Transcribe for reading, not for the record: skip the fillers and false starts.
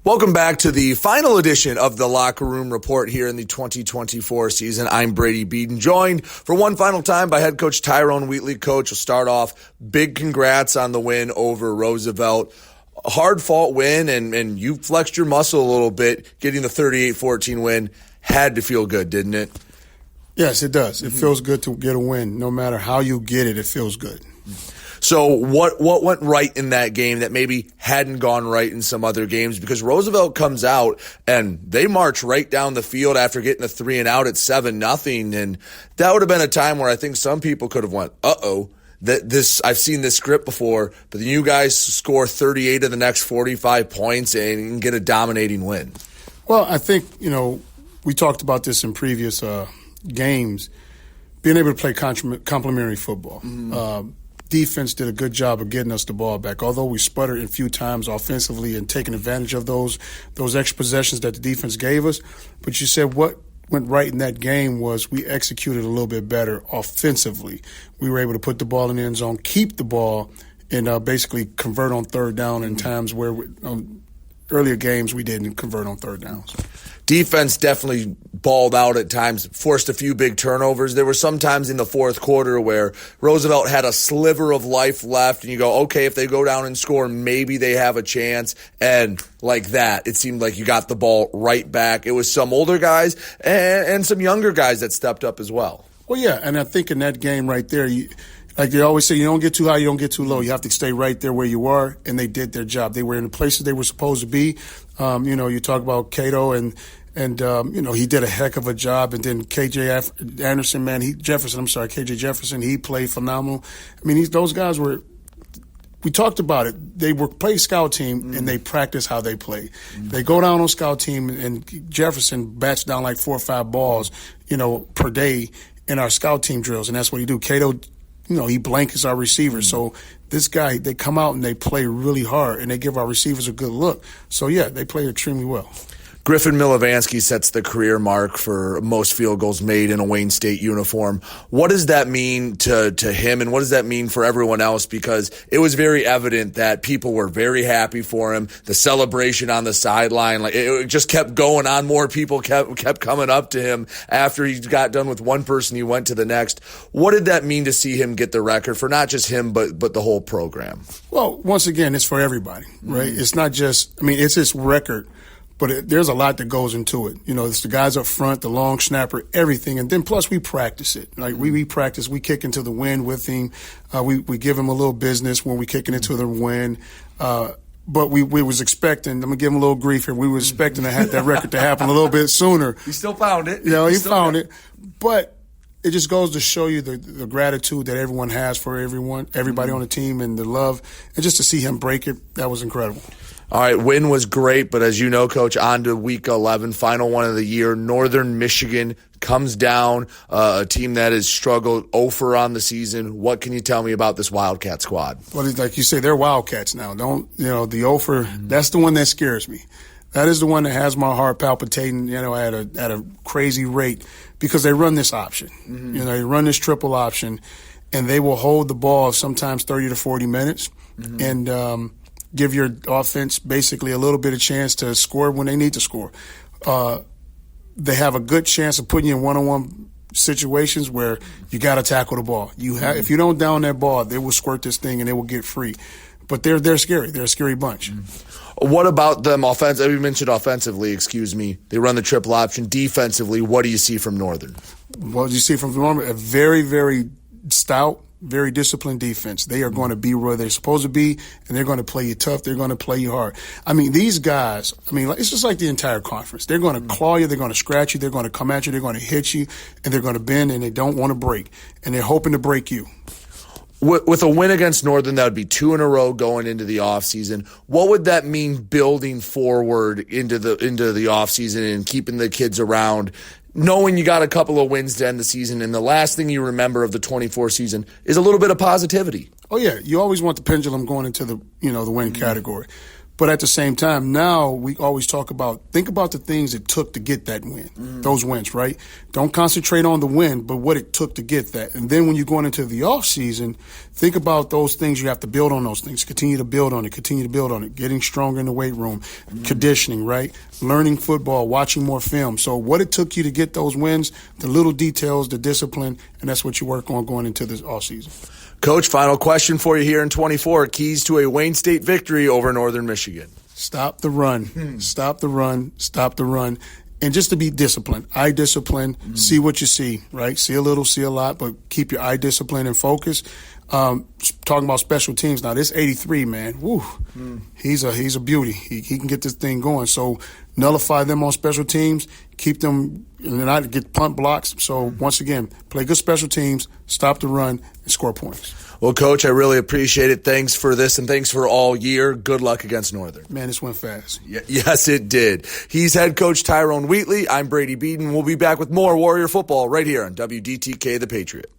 Welcome back to the final edition of the Locker Room Report here in the 2024 season. I'm Brady Beedon, joined for one final time by head coach Tyrone Wheatley. Coach, we'll start off. Big congrats on the win over Roosevelt. A hard-fought win, and you flexed your muscle a little bit. Getting the 38-14 win had to feel good, didn't it? Yes, it does. It feels good to get a win. No matter how you get it, it feels good. So what went right in that game that maybe hadn't gone right in some other games? Because Roosevelt comes out and they march right down the field after getting the 3-and-out at 7-0, and that would have been a time where I think some people could have went, I've seen this script before, but then you guys score 38 of the next 45 points and get a dominating win. Well, I think, we talked about this in previous games, being able to play complementary football. Defense did a good job of getting us the ball back, although we sputtered a few times offensively and taking advantage of those extra possessions that the defense gave us. But you said what went right in that game was we executed a little bit better offensively. We were able to put the ball in the end zone, keep the ball, and basically convert on third down in times where earlier games we didn't convert on third downs. Defense definitely balled out at times, forced a few big turnovers. There were some times in the fourth quarter where Roosevelt had a sliver of life left, and you go, okay, if they go down and score, maybe they have a chance. And like that, it seemed like you got the ball right back. It was some older guys and some younger guys that stepped up as well. Well, yeah, and I think in that game right there, like they always say, you don't get too high, you don't get too low. You have to stay right there where you are, and they did their job. They were in the places they were supposed to be. You talk about Cato and he did a heck of a job. And then KJ Jefferson, he played phenomenal. I mean, those guys we talked about it. They were play scout team, and they practice how they play. They go down on scout team, and Jefferson bats down like 4 or 5 balls, per day in our scout team drills. And that's what he do. Cato, he blankets our receivers. So this guy, they come out and they play really hard, and they give our receivers a good look. So, yeah, they play extremely well. Griffin Milovansky sets the career mark for most field goals made in a Wayne State uniform. What does that mean to him, and what does that mean for everyone else? Because it was very evident that people were very happy for him. The celebration on the sideline, it just kept going on. More people kept coming up to him after he got done with one person. He went to the next. What did that mean to see him get the record for not just him but the whole program? Well, once again, it's for everybody, right? It's not just. It's his record. But there's a lot that goes into it. It's the guys up front, the long snapper, everything. And then plus we practice it. Like we practice, we kick into the wind with him. We give him a little business when we kicking into the wind. But we was expecting, I'm going to give him a little grief here. We were expecting to have that record to happen a little bit sooner. He still found it. He found it. But it just goes to show you the gratitude that everyone has for everybody on the team, and the love. And just to see him break it, that was incredible. All right, win was great, but as you know, Coach, on to Week 11, final one of the year. Northern Michigan comes down, a team that has struggled over on the season. What can you tell me about this Wildcat squad? Well, like you say, they're Wildcats now. The Ophir, that's the one that scares me. That is the one that has my heart palpitating, at a crazy rate, because they run this option. They run this triple option, and they will hold the ball sometimes 30 to 40 minutes, and give your offense basically a little bit of chance to score when they need to score. They have a good chance of putting you in one-on-one situations where you got to tackle the ball. If you don't down that ball, they will squirt this thing and they will get free. But they're scary. They're a scary bunch. What about them offensively? You mentioned offensively, They run the triple option. Defensively, what do you see from Northern? What do you see from Northern? A very, very stout, very disciplined defense. They are going to be where they're supposed to be, and they're going to play you tough. They're going to play you hard. These guys, it's just like the entire conference. They're going to claw you. They're going to scratch you. They're going to come at you. They're going to hit you, and they're going to bend, and they don't want to break. And they're hoping to break you. With a win against Northern, that would be 2 in a row going into the offseason. What would that mean building forward into the offseason and keeping the kids around, knowing you got a couple of wins to end the season, and the last thing you remember of the 24 season is a little bit of positivity? Oh, yeah. You always want the pendulum going into the win category. But at the same time, now we always think about the things it took to get that win, those wins, right? Don't concentrate on the win, but what it took to get that. And then when you're going into the off season, think about those things. You have to build on those things, continue to build on it, getting stronger in the weight room, conditioning, right? Learning football, watching more film. So what it took you to get those wins, the little details, the discipline, and that's what you work on going into this off season. Coach, final question for you here in 24. Keys to a Wayne State victory over Northern Michigan. Stop the run. Stop the run. Stop the run. And just to be disciplined. Eye discipline. See what you see, right? See a little, see a lot, but keep your eye discipline and focus. Talking about special teams now, this 83 man, woo, he's a beauty. He can get this thing going. So nullify them on special teams, keep them, and not get punt blocks. So once again, play good special teams, stop the run, and score points. Well, Coach, I really appreciate it. Thanks for this, and thanks for all year. Good luck against Northern. Man, this went fast. Yes, it did. He's head coach Tyrone Wheatley. I'm Brady Beedon. We'll be back with more Warrior football right here on WDTK The Patriot.